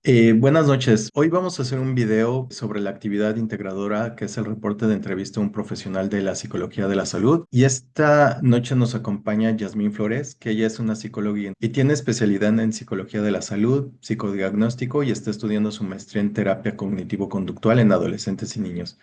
Buenas noches. Hoy vamos a hacer un video sobre la actividad integradora, que es el reporte de entrevista a un profesional de la psicología de la salud. Y esta noche nos acompaña Yasmín Flores, que ella es una psicóloga y tiene especialidad en psicología de la salud, psicodiagnóstico y está estudiando su maestría en terapia cognitivo-conductual en adolescentes y niños.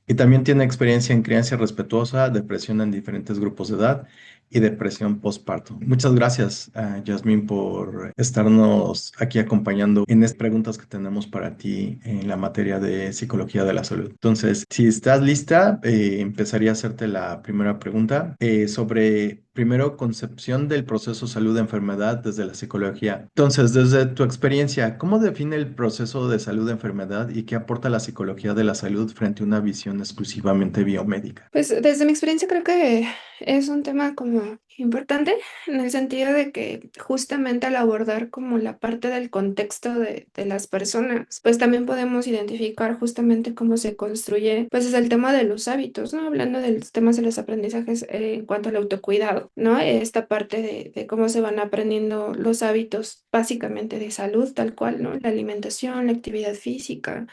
Y también tiene experiencia en crianza respetuosa, depresión en diferentes grupos de edad y depresión postparto. Muchas gracias, Yasmín, por estarnos aquí acompañando en estas preguntas que tenemos para ti en la materia de psicología de la salud. Entonces, si estás lista, empezaría a hacerte la primera pregunta sobre, primero, concepción del proceso salud-enfermedad desde la psicología. Entonces, desde tu experiencia, ¿cómo define el proceso de salud-enfermedad y qué aporta la psicología de la salud frente a una visión exclusivamente biomédica? Pues desde mi experiencia creo que es un tema como importante en el sentido de que justamente al abordar como la parte del contexto de las personas, pues también podemos identificar justamente cómo se construye, pues es el tema de los hábitos, ¿no? Hablando de los temas de los aprendizajes en cuanto al autocuidado, ¿no? Esta parte de cómo se van aprendiendo los hábitos básicamente de salud, tal cual, ¿no? La alimentación, la actividad física,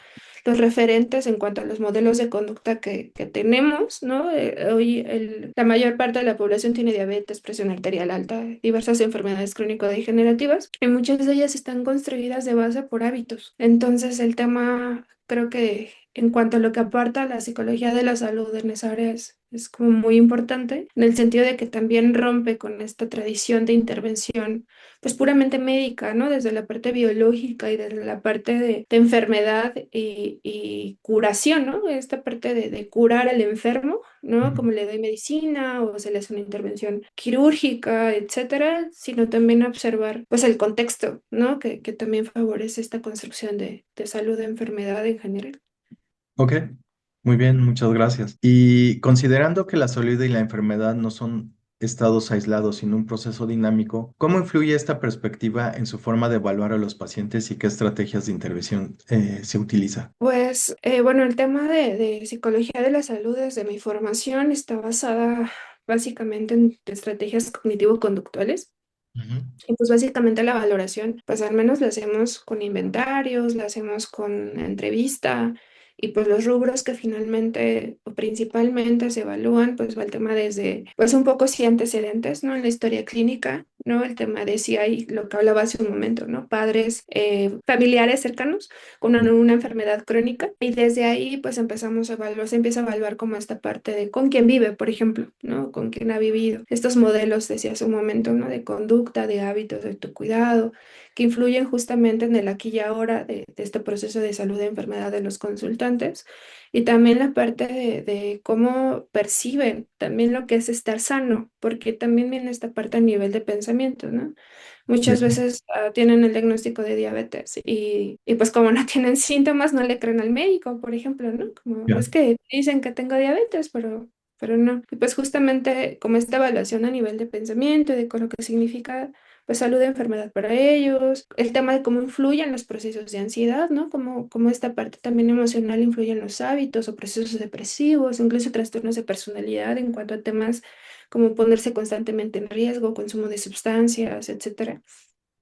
los referentes en cuanto a los modelos de conducta que tenemos, ¿no? Hoy la mayor parte de la población tiene diabetes, presión arterial alta, diversas enfermedades crónico-degenerativas, y muchas de ellas están construidas de base por hábitos. Entonces, el tema, creo que en cuanto a lo que aporta la psicología de la salud en esa área es como muy importante, en el sentido de que también rompe con esta tradición de intervención pues puramente médica, ¿no? Desde la parte biológica y desde la parte de enfermedad y curación, ¿no? Esta parte de curar al enfermo, ¿no? Ujú. Como le doy medicina o se le hace una intervención quirúrgica, etcétera, sino también observar, pues, el contexto, ¿no? Que también favorece esta construcción de salud de enfermedad en general. Ok, muy bien, muchas gracias. Y considerando que la salud y la enfermedad no son estados aislados, sino un proceso dinámico, ¿cómo influye esta perspectiva en su forma de evaluar a los pacientes y qué estrategias de intervención se utiliza? Pues bueno, el tema de psicología de la salud desde mi formación está basada básicamente en estrategias cognitivo-conductuales. Ujú. Y pues básicamente la valoración, pues al menos la hacemos con inventarios, la hacemos con entrevista y pues los rubros que finalmente o principalmente se evalúan, pues va el tema desde, pues un poco si antecedentes, ¿no? En la historia clínica, ¿no? El tema de si hay, lo que hablaba hace un momento, ¿no? Padres, familiares cercanos con una enfermedad crónica y desde ahí pues empezamos a evaluar, se empieza a evaluar como esta parte de con quién vive, por ejemplo, ¿no? Con quién ha vivido. Estos modelos, decía hace un momento, ¿no? De conducta, de hábitos, de autocuidado, que influyen justamente en el aquí y ahora de este proceso de salud de enfermedad de los consultantes y también la parte de cómo perciben también lo que es estar sano, porque también viene esta parte a nivel de pensamiento, ¿no? Sí, Muchas veces tienen el diagnóstico de diabetes y pues como no tienen síntomas no le creen al médico, por ejemplo, ¿no? Como ya. es que dicen que tengo diabetes, pero no. Y pues justamente como esta evaluación a nivel de pensamiento, de con lo que significa pues salud de enfermedad para ellos, el tema de cómo influyen los procesos de ansiedad, ¿no? Como esta parte también emocional influye en los hábitos o procesos depresivos, incluso trastornos de personalidad en cuanto a temas como ponerse constantemente en riesgo, consumo de sustancias, etcétera.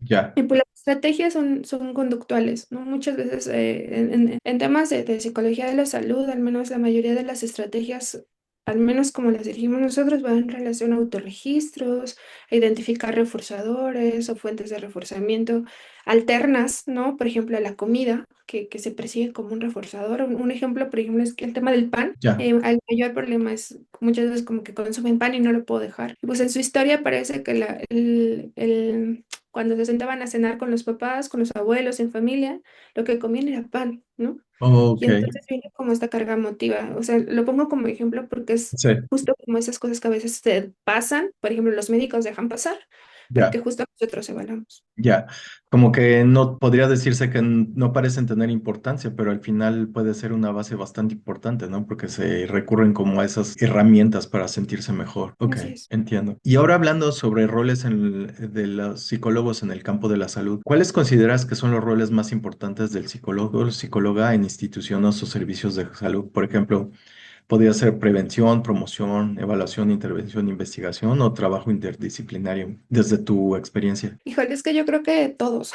Ya. Y pues las estrategias son conductuales, ¿no? Muchas veces en temas de psicología de la salud, al menos la mayoría de las estrategias, al menos como las dirigimos nosotros, van en relación a autorregistros, a identificar reforzadores o fuentes de reforzamiento alternas, ¿no? Por ejemplo, a la comida, que se percibe como un reforzador. Un ejemplo, por ejemplo, es que el tema del pan. Ya. El mayor problema es muchas veces como que consumen pan y no lo puedo dejar. Y pues en su historia parece que cuando se sentaban a cenar con los papás, con los abuelos, en familia, lo que comían era pan, ¿no? Y Ok. entonces viene como esta carga emotiva. O sea, lo pongo como ejemplo porque es Sí, justo como esas cosas que a veces se pasan, por ejemplo, los médicos dejan pasar, pero ya. que justo nosotros evaluamos. Ya, como que no podría decirse que no parecen tener importancia, pero al final puede ser una base bastante importante, ¿no? Porque se recurren como a esas herramientas para sentirse mejor. Ok, Así es. entiendo. Y ahora hablando sobre roles de los psicólogos en el campo de la salud, ¿cuáles consideras que son los roles más importantes del psicólogo o psicóloga en instituciones o servicios de salud? Por ejemplo, Podría ser prevención, promoción, evaluación, intervención, investigación o trabajo interdisciplinario, desde tu experiencia. Híjole, es que yo creo que todos.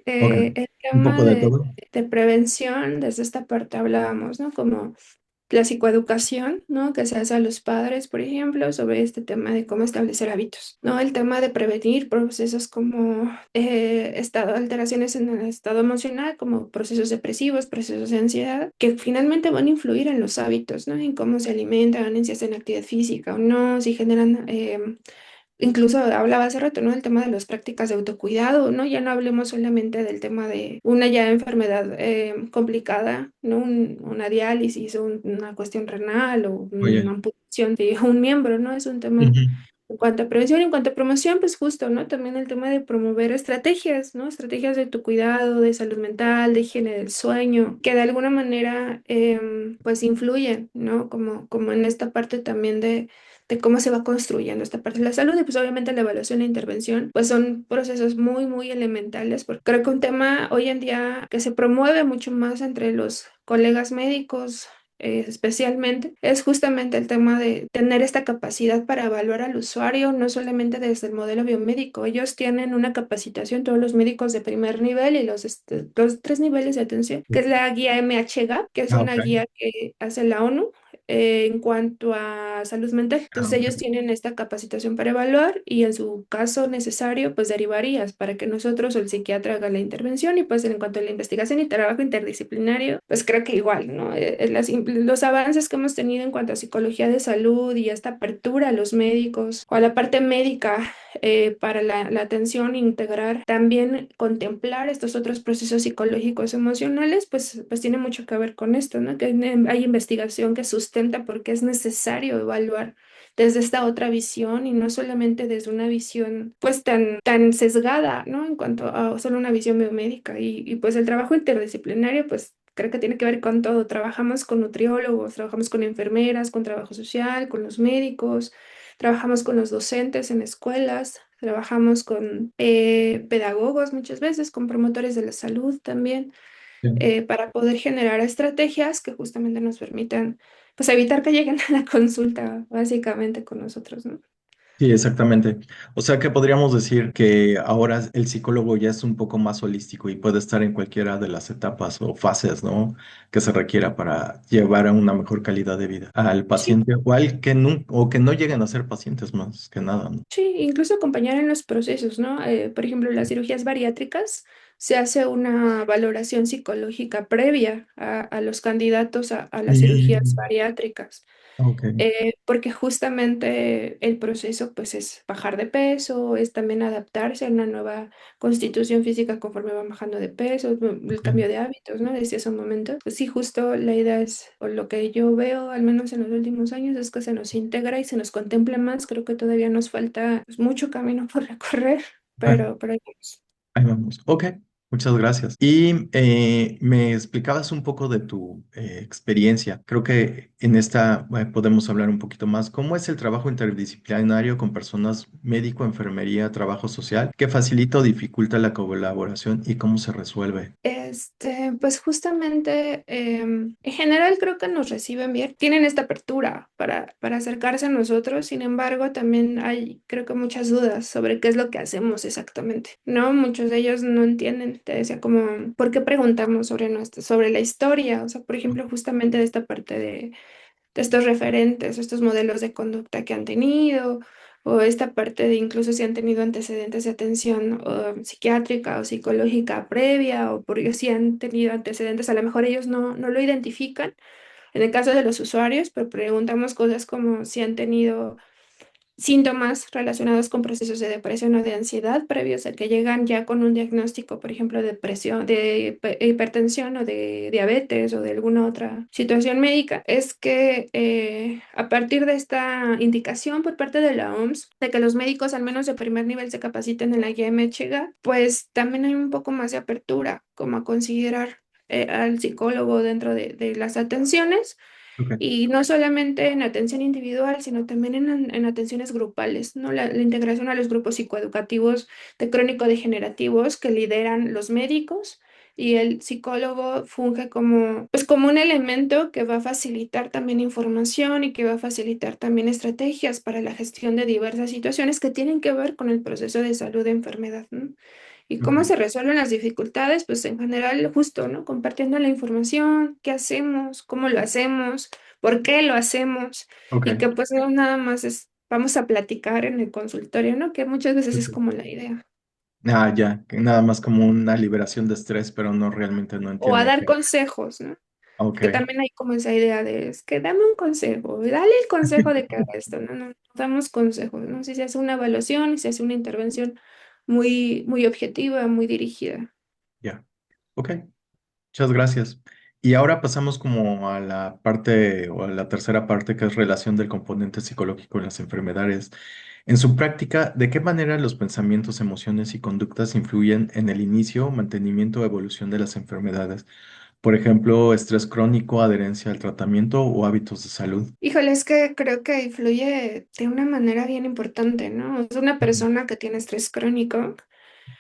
Ok, El un tema poco de todo. de prevención, desde esta parte hablábamos, ¿no? Como la psicoeducación, ¿no? Que se hace a los padres, por ejemplo, sobre este tema de cómo establecer hábitos, ¿no? El tema de prevenir procesos como alteraciones en el estado emocional, como procesos depresivos, procesos de ansiedad, que finalmente van a influir en los hábitos, ¿no? En cómo se alimentan, en si hacen actividad física o no, si generan incluso hablaba hace rato, ¿no? El tema de las prácticas de autocuidado, ¿no? Ya no hablemos solamente del tema de una ya enfermedad complicada, ¿no? Una diálisis o una cuestión renal o una Oye. amputación de un miembro, ¿no? Es un tema Ujú. en cuanto a prevención, en cuanto a promoción, pues justo, ¿no? También el tema de promover estrategias, ¿no? Estrategias de autocuidado, de salud mental, de higiene del sueño, que de alguna manera, pues influyen, ¿no? Como en esta parte también de cómo se va construyendo esta parte de la salud y pues obviamente la evaluación e intervención, pues son procesos muy, muy elementales, porque creo que un tema hoy en día que se promueve mucho más entre los colegas médicos, especialmente, es justamente el tema de tener esta capacidad para evaluar al usuario, no solamente desde el modelo biomédico. Ellos tienen una capacitación, todos los médicos de primer nivel y los tres niveles de atención, que es la guía MHGAP, que es Ah, una ok. guía que hace la ONU en cuanto a salud mental. Ah, Entonces ok. ellos tienen esta capacitación para evaluar y en su caso necesario, pues derivarías para que nosotros o el psiquiatra haga la intervención y pues en cuanto a la investigación y trabajo interdisciplinario, pues creo que igual, ¿no? Los avances que hemos tenido en cuanto a psicología de salud y esta apertura a los médicos o a la parte médica para la atención integrar, también contemplar estos otros procesos psicológicos emocionales, pues tiene mucho que ver con esto, ¿no? Que hay investigación que sustenta porque es necesario evaluar desde esta otra visión y no solamente desde una visión pues tan sesgada, ¿no? En cuanto a solo una visión biomédica y pues el trabajo interdisciplinario pues creo que tiene que ver con todo. Trabajamos con nutriólogos, trabajamos con enfermeras, con trabajo social, con los médicos, trabajamos con los docentes en escuelas, trabajamos con pedagogos muchas veces, con promotores de la salud también, Sí. para poder generar estrategias que justamente nos permitan pues evitar que lleguen a la consulta básicamente con nosotros, ¿no? Sí, exactamente. O sea que podríamos decir que ahora el psicólogo ya es un poco más holístico y puede estar en cualquiera de las etapas o fases, ¿no? Que se requiera para llevar a una mejor calidad de vida al Sí, paciente o al que no, o que no lleguen a ser pacientes más que nada, ¿no? sí, incluso acompañar en los procesos, ¿no? Por ejemplo, las cirugías bariátricas se hace una valoración psicológica previa a los candidatos a las cirugías Mm, bariátricas. ok, Porque justamente el proceso pues es bajar de peso, es también adaptarse a una nueva constitución física conforme van bajando de peso, el ok. cambio de hábitos, ¿no? Desde ese momento. Pues sí, justo la idea es, o lo que yo veo, al menos en los últimos años, es que se nos integra y se nos contemple más. Creo que todavía nos falta pues, mucho camino por recorrer, pero ahí vamos. Ahí vamos. Ok, muchas gracias. Y me explicabas un poco de tu experiencia. Creo que en esta podemos hablar un poquito más. ¿Cómo es el trabajo interdisciplinario con personas médico, enfermería, trabajo social? ¿Qué facilita o dificulta la colaboración y cómo se resuelve? Pues justamente, en general creo que nos reciben bien, tienen esta apertura para acercarse a nosotros, sin embargo, también hay, creo que muchas dudas sobre qué es lo que hacemos exactamente, ¿no? Muchos de ellos no entienden, te decía como, ¿por qué preguntamos sobre sobre la historia? O sea, por ejemplo, justamente de esta parte de estos referentes, estos modelos de conducta que han tenido, o esta parte de incluso si han tenido antecedentes de atención psiquiátrica o psicológica previa, o porque si han tenido antecedentes, a lo mejor ellos no lo identifican. En el caso de los usuarios, pero preguntamos cosas como si han tenido síntomas relacionados con procesos de depresión o de ansiedad previos a que llegan ya con un diagnóstico, por ejemplo, de depresión, de hipertensión o de diabetes o de alguna otra situación médica, es que a partir de esta indicación por parte de la OMS, de que los médicos al menos de primer nivel se capaciten en la guía MHGA, pues también hay un poco más de apertura como a considerar al psicólogo dentro de las atenciones Ok. y no solamente en atención individual, sino también en atenciones grupales, ¿no? La integración a los grupos psicoeducativos de crónico-degenerativos que lideran los médicos y el psicólogo funge como, pues como un elemento que va a facilitar también información y que va a facilitar también estrategias para la gestión de diversas situaciones que tienen que ver con el proceso de salud de enfermedad, ¿no? ¿Y cómo Ok, se resuelven las dificultades? Pues en general, justo, ¿no? Compartiendo la información, qué hacemos, cómo lo hacemos, por qué lo hacemos, ok. y que pues no nada más es, vamos a platicar en el consultorio, ¿no? Que muchas veces Sí, es sí. como la idea. Ah, ya, que nada más como una liberación de estrés, pero no realmente no O a entiendo dar qué. consejos, ¿no? Ok, Que también hay como esa idea de, es que dame un consejo, dale el consejo de que haga esto, no, no, no damos consejos, ¿no? Si se hace una evaluación, si se hace una intervención muy objetiva, muy dirigida. ya. Ok, muchas gracias. Y ahora pasamos como a la parte o a la tercera parte que es relación del componente psicológico en las enfermedades. En su práctica, ¿de qué manera los pensamientos, emociones y conductas influyen en el inicio, mantenimiento o evolución de las enfermedades? Por ejemplo, estrés crónico, adherencia al tratamiento o hábitos de salud. Híjole, es que creo que influye de una manera bien importante, ¿no? Es una Ujú. persona que tiene estrés crónico,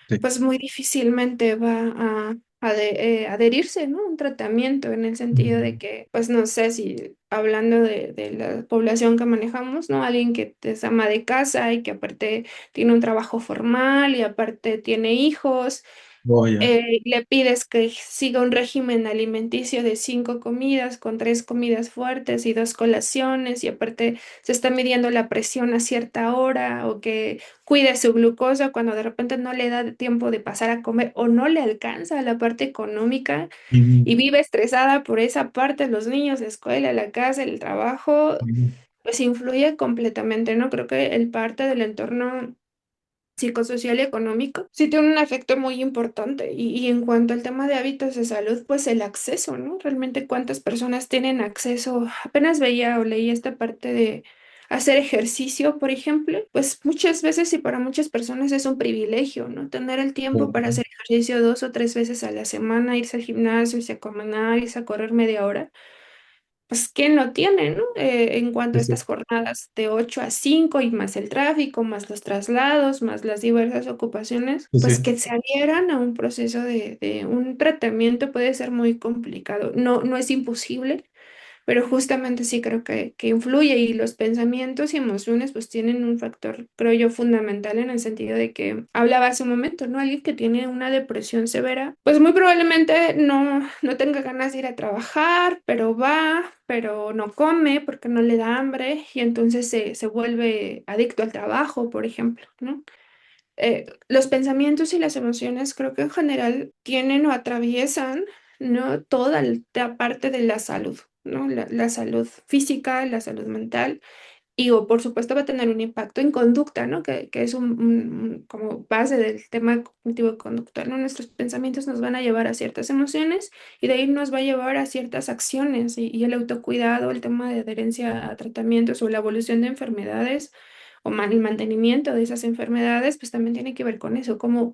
Sí. pues muy difícilmente va adherirse, ¿no? A un tratamiento en el sentido de Ujú. que, pues no sé si hablando de la población que manejamos, ¿no? Alguien que es ama de casa y que aparte tiene un trabajo formal y aparte tiene hijos, Oh, ya. le pides que siga un régimen alimenticio de 5 comidas, con 3 comidas fuertes y 2 colaciones, y aparte se está midiendo la presión a cierta hora, o que cuide su glucosa cuando de repente no le da tiempo de pasar a comer o no le alcanza la parte económica Ujú. y vive estresada por esa parte, los niños, la escuela, la casa, el trabajo, Ujú. pues influye completamente, ¿no? Creo que el parte del entorno psicosocial y económico, sí tiene un efecto muy importante. Y en cuanto al tema de hábitos de salud, pues el acceso, ¿no? Realmente cuántas personas tienen acceso. Apenas veía o leía esta parte de hacer ejercicio, por ejemplo, pues muchas veces y para muchas personas es un privilegio, ¿no? Tener el tiempo Oh, para hacer ejercicio 2 o 3 veces a la semana, irse al gimnasio, irse a caminar, irse a correr media hora, pues quién lo tiene, ¿no? En cuanto sí, a estas sí. jornadas de 8 a 5 y más el tráfico, más los traslados, más las diversas ocupaciones, Sí, pues sí. que se adhieran a un proceso de un tratamiento puede ser muy complicado. No, no es imposible, pero justamente sí creo que influye, y los pensamientos y emociones pues tienen un factor, creo yo, fundamental en el sentido de que hablaba hace un momento, ¿no? Alguien que tiene una depresión severa, pues muy probablemente no tenga ganas de ir a trabajar, pero va, pero no come porque no le da hambre y entonces se vuelve adicto al trabajo, por ejemplo, ¿no? Los pensamientos y las emociones creo que en general tienen o atraviesan, ¿no? Toda la parte de la salud, ¿no? La salud física, la salud mental, y o por supuesto va a tener un impacto en conducta, ¿no? Que es como base del tema cognitivo conductual, ¿no? Nuestros pensamientos nos van a llevar a ciertas emociones y de ahí nos va a llevar a ciertas acciones, y el autocuidado, el tema de adherencia a tratamientos o la evolución de enfermedades o el mantenimiento de esas enfermedades, pues también tiene que ver con eso, cómo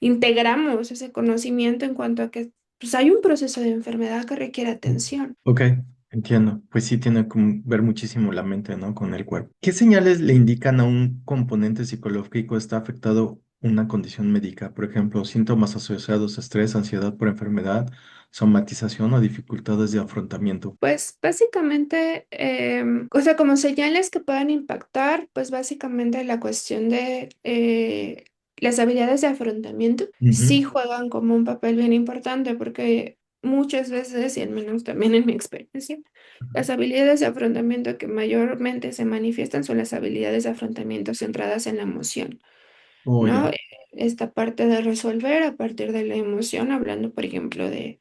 integramos ese conocimiento en cuanto a que pues, hay un proceso de enfermedad que requiere atención. Ok, entiendo. Pues sí tiene que ver muchísimo la mente, ¿no? Con el cuerpo. ¿Qué señales le indican a un componente psicológico está afectado una condición médica? Por ejemplo, síntomas asociados a estrés, ansiedad por enfermedad, somatización o dificultades de afrontamiento. Pues básicamente, o sea, como señales que puedan impactar, pues básicamente la cuestión de las habilidades de afrontamiento sí Ujú. juegan como un papel bien importante, porque muchas veces, y al menos también en mi experiencia, las habilidades de afrontamiento que mayormente se manifiestan son las habilidades de afrontamiento centradas en la emoción, Oh, ¿no? ya. Esta parte de resolver a partir de la emoción, hablando, por ejemplo, de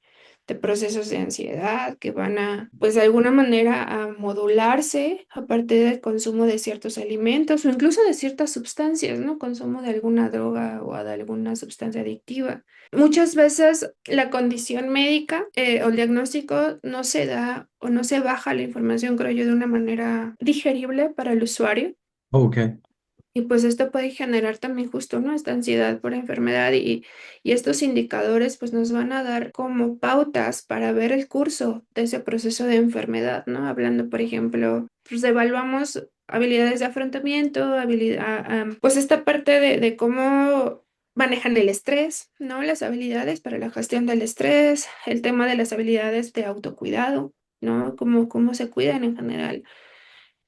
procesos de ansiedad que van a, pues de alguna manera, a modularse a partir del consumo de ciertos alimentos o incluso de ciertas sustancias, ¿no? Consumo de alguna droga o de alguna sustancia adictiva. Muchas veces la condición médica o el diagnóstico no se da o no se baja la información, creo yo, de una manera digerible para el usuario. Oh, ok. Y pues esto puede generar también justo, ¿no? Esta ansiedad por enfermedad, y estos indicadores pues nos van a dar como pautas para ver el curso de ese proceso de enfermedad, ¿no? Hablando, por ejemplo, pues evaluamos habilidades de afrontamiento, pues esta parte de cómo manejan el estrés, ¿no? Las habilidades para la gestión del estrés, el tema de las habilidades de autocuidado, ¿no? Cómo se cuidan en general.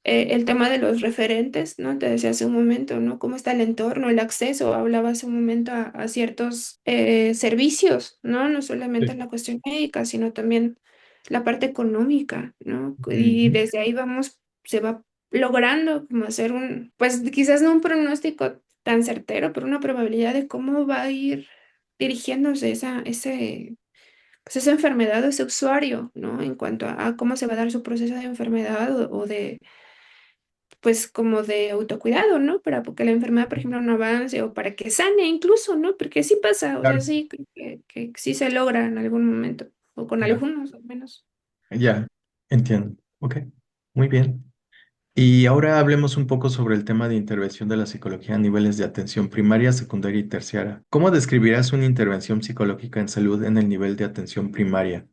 El tema de los referentes, ¿no? Te decía hace un momento, ¿no? Cómo está el entorno, el acceso, hablaba hace un momento a ciertos servicios, ¿no? No solamente en Sí. la cuestión médica, sino también la parte económica, ¿no? Y Ujú. desde ahí se va logrando como hacer pues quizás no un pronóstico tan certero, pero una probabilidad de cómo va a ir dirigiéndose pues esa enfermedad o ese usuario, ¿no? En cuanto a cómo se va a dar su proceso de enfermedad o de pues como de autocuidado, ¿no? Para que la enfermedad, por ejemplo, no avance o para que sane incluso, ¿no? Porque sí pasa, o sea, Claro, sí, creo que sí se logra en algún momento, o con ya, algunos al menos. ya, entiendo. Ok, muy bien. Y ahora hablemos un poco sobre el tema de intervención de la psicología a niveles de atención primaria, secundaria y terciaria. ¿Cómo describirás una intervención psicológica en salud en el nivel de atención primaria?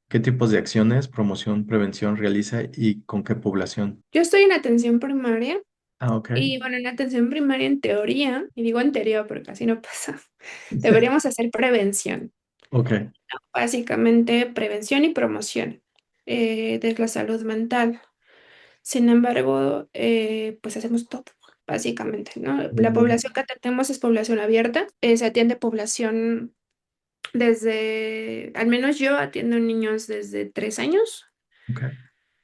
¿Qué tipos de acciones, promoción, prevención realiza y con qué población? Yo estoy en atención primaria Ah, ok. y bueno, en atención primaria en teoría, y digo en teoría porque casi no pasa, deberíamos hacer prevención, Ok, básicamente prevención y promoción de la salud mental. Sin embargo, pues hacemos todo, básicamente, ¿no? La población que atendemos es población abierta, se atiende población al menos yo atiendo niños desde 3 años ok.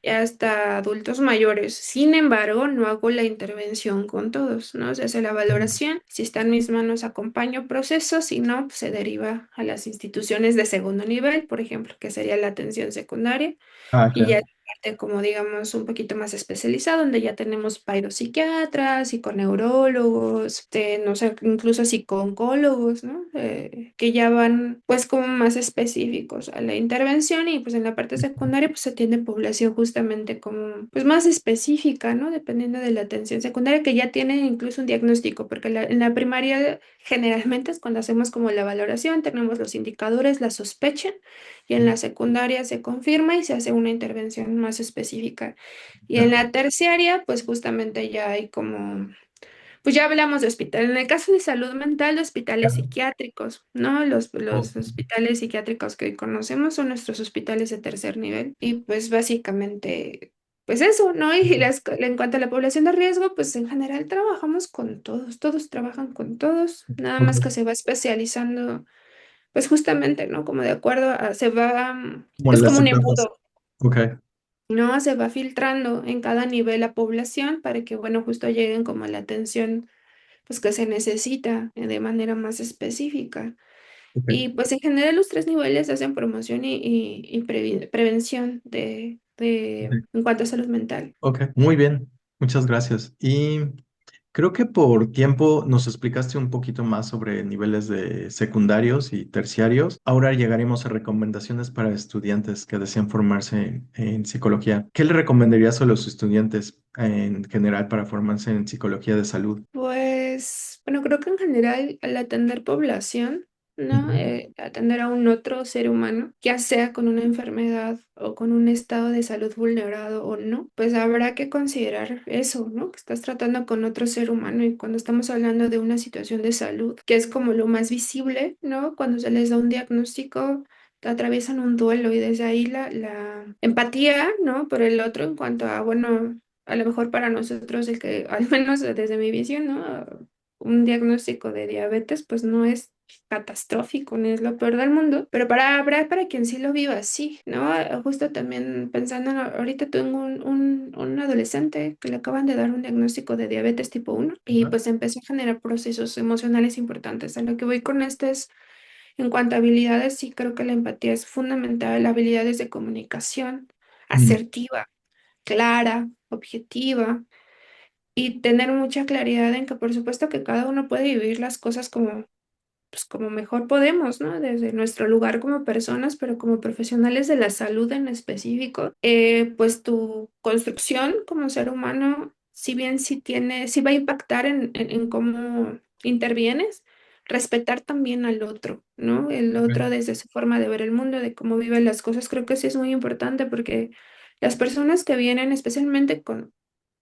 hasta adultos mayores. Sin embargo, no hago la intervención con todos, ¿no? Se hace la valoración, si está en mis manos acompaño procesos, si no, pues se deriva a las instituciones de segundo nivel, por ejemplo, que sería la atención secundaria. Ah, Y ya claro. es parte como digamos un poquito más especializada, donde ya tenemos psiquiatras, psiconeurólogos, no sé, incluso psicooncólogos, ¿no? Que ya van pues como más específicos a la intervención y pues en la parte secundaria pues se atiende población justamente como pues más específica, ¿no? Dependiendo de la atención secundaria que ya tiene incluso un diagnóstico, porque en la primaria generalmente es cuando hacemos como la valoración, tenemos los indicadores, la sospecha y en la secundaria se confirma y se hace una intervención más específica. Y en Ya. la terciaria, pues justamente ya hay como, pues ya hablamos de hospital. En el caso de salud mental, de hospitales Claro. psiquiátricos, ¿no? Ok, Los hospitales psiquiátricos que conocemos son nuestros hospitales de tercer nivel. Y pues básicamente... Pues eso, ¿no? Y en cuanto a la población de riesgo, pues en general trabajamos con todos, todos trabajan con todos, nada más que ok. se va especializando pues justamente, ¿no? Como de acuerdo Como es las como un etapas. embudo, Ok, ¿no? Se va filtrando en cada nivel la población para que, bueno, justo lleguen como a la atención, pues que se necesita de manera más específica. Y ok. pues en general los tres niveles hacen promoción y prevención en cuanto a salud mental. Ok, muy bien. Muchas gracias. Y creo que por tiempo nos explicaste un poquito más sobre niveles de secundarios y terciarios. Ahora llegaremos a recomendaciones para estudiantes que desean formarse en psicología. ¿Qué le recomendarías a los estudiantes en general para formarse en psicología de salud? Pues, bueno, creo que en general al atender población, ¿no? Ujú. Atender a un otro ser humano, ya sea con una enfermedad o con un estado de salud vulnerado o no, pues habrá que considerar eso, ¿no? Que estás tratando con otro ser humano y cuando estamos hablando de una situación de salud, que es como lo más visible, ¿no? Cuando se les da un diagnóstico atraviesan un duelo y desde ahí la empatía, ¿no? Por el otro en cuanto a, bueno, a lo mejor para nosotros el que, al menos desde mi visión, ¿no? Un diagnóstico de diabetes, pues no es catastrófico, ni es lo peor del mundo, pero habrá para quien sí lo viva así, ¿no? Justo también pensando, ahorita tengo un adolescente que le acaban de dar un diagnóstico de diabetes tipo 1 y Ajá. pues empezó a generar procesos emocionales importantes. A lo que voy con esto es, en cuanto a habilidades, sí creo que la empatía es fundamental, habilidades de comunicación Mm, asertiva, clara, objetiva y tener mucha claridad en que por supuesto que cada uno puede vivir las cosas como, pues, como mejor podemos, ¿no? Desde nuestro lugar como personas, pero como profesionales de la salud en específico, pues tu construcción como ser humano, si bien sí va a impactar en cómo intervienes, respetar también al otro, ¿no? El otro ok. desde su forma de ver el mundo, de cómo vive las cosas, creo que sí es muy importante porque las personas que vienen especialmente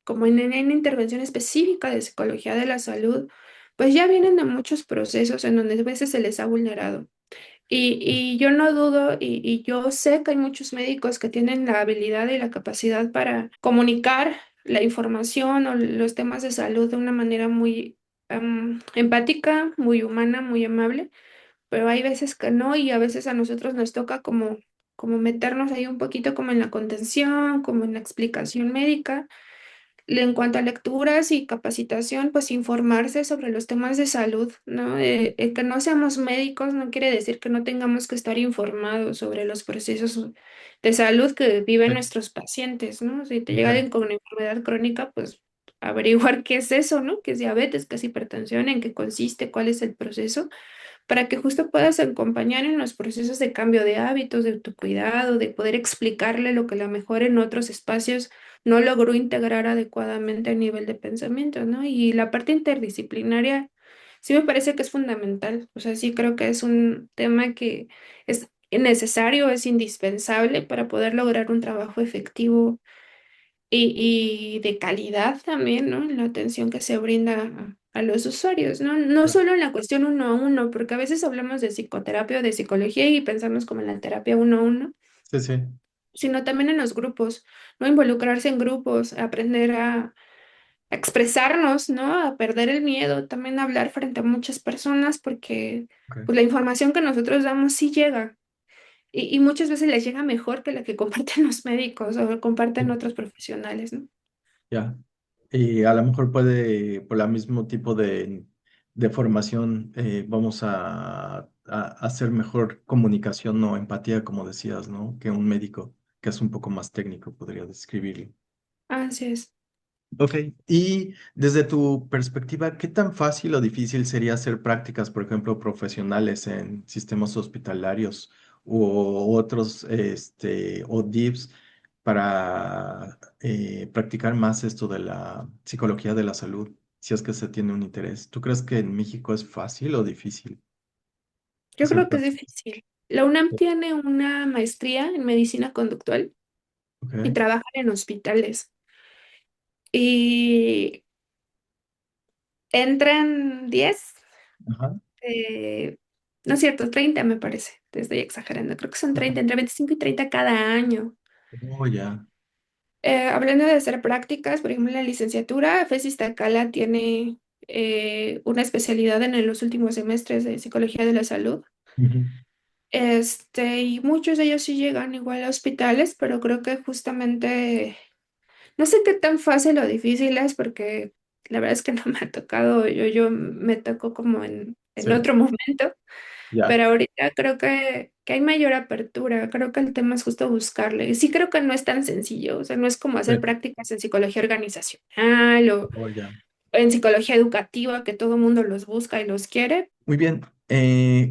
como en una intervención específica de psicología de la salud, pues ya vienen de muchos procesos en donde a veces se les ha vulnerado. Y yo no dudo y yo sé que hay muchos médicos que tienen la habilidad y la capacidad para comunicar la información o los temas de salud de una manera muy empática, muy humana, muy amable, pero hay veces que no y a veces a nosotros nos toca como meternos ahí un poquito como en la contención, como en la explicación médica. En cuanto a lecturas y capacitación, pues informarse sobre los temas de salud, ¿no? El que no seamos médicos no quiere decir que no tengamos que estar informados sobre los procesos de salud que viven Sí, nuestros pacientes, ¿no? Si te llega entiendo. alguien con una enfermedad crónica, pues averiguar qué es eso, ¿no? ¿Qué es diabetes, qué es hipertensión, en qué consiste, cuál es el proceso? Para que justo puedas acompañar en los procesos de cambio de hábitos, de autocuidado, de poder explicarle lo que a lo mejor en otros espacios no logró integrar adecuadamente a nivel de pensamiento, ¿no? Y la parte interdisciplinaria sí me parece que es fundamental, o sea, sí creo que es un tema que es necesario, es indispensable para poder lograr un trabajo efectivo y de calidad también, ¿no? En la atención que se brinda a los usuarios, ¿no? No Claro. solo en la cuestión uno a uno, porque a veces hablamos de psicoterapia o de psicología y pensamos como en la terapia uno a uno, Sí, sí. sino también en los grupos, ¿no? Involucrarse en grupos, aprender a expresarnos, ¿no? A perder el miedo, también hablar frente a muchas personas, porque Ok. pues, la información que nosotros damos sí llega. Y muchas veces les llega mejor que la que comparten los médicos o comparten Sí. otros profesionales, ¿no? Ya. Y a lo mejor puede, por el mismo tipo de formación, vamos a hacer mejor comunicación o empatía, como decías, ¿no? Que un médico, que es un poco más técnico, podría describirlo. Así es. Ok, y desde tu perspectiva, ¿qué tan fácil o difícil sería hacer prácticas, por ejemplo, profesionales en sistemas hospitalarios u otros, o DIPS para practicar más esto de la psicología de la salud, si es que se tiene un interés? ¿Tú crees que en México es fácil o difícil Yo hacer creo que es prácticas? difícil. La UNAM tiene una maestría en medicina conductual y Ok, trabajan en hospitales. Y entran 10, ajá, eh, no es cierto, 30 me parece. Te estoy exagerando. Creo que son ajá. 30, entre 25 y 30 cada año. Oh, ya. Hablando de hacer prácticas, por ejemplo, en la licenciatura, FES Iztacala tiene una especialidad en los últimos semestres de psicología de la salud. Ujú. Y muchos de ellos sí llegan igual a hospitales, pero creo que justamente, no sé qué tan fácil o difícil es, porque la verdad es que no me ha tocado, yo me tocó como en Sí, otro momento, ya. pero ahorita creo que hay mayor apertura, creo que el tema es justo buscarle. Y sí creo que no es tan sencillo, o sea, no es como hacer Sí. prácticas en psicología organizacional o Oh, ya. en psicología educativa, que todo el mundo los busca y los quiere. Muy bien,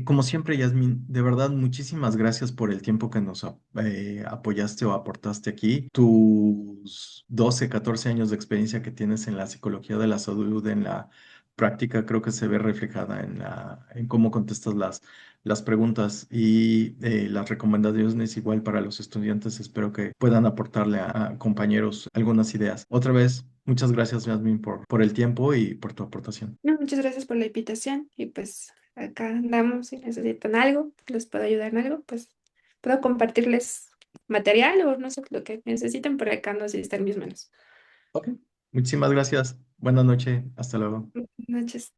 como siempre, Yasmin, de verdad, muchísimas gracias por el tiempo que nos apoyaste o aportaste aquí. Tus 12, 14 años de experiencia que tienes en la psicología de la salud, en la práctica, creo que se ve reflejada en cómo contestas las preguntas y las recomendaciones igual para los estudiantes. Espero que puedan aportarle a compañeros algunas ideas. Otra vez, muchas gracias, Yasmin, por el tiempo y por tu aportación. No, muchas gracias por la invitación y pues acá andamos si necesitan algo, les puedo ayudar en algo, pues puedo compartirles material o no sé lo que necesiten, por acá no sé si está en mis manos. Ok, muchísimas gracias. Buenas noches. Hasta luego. Buenas noches.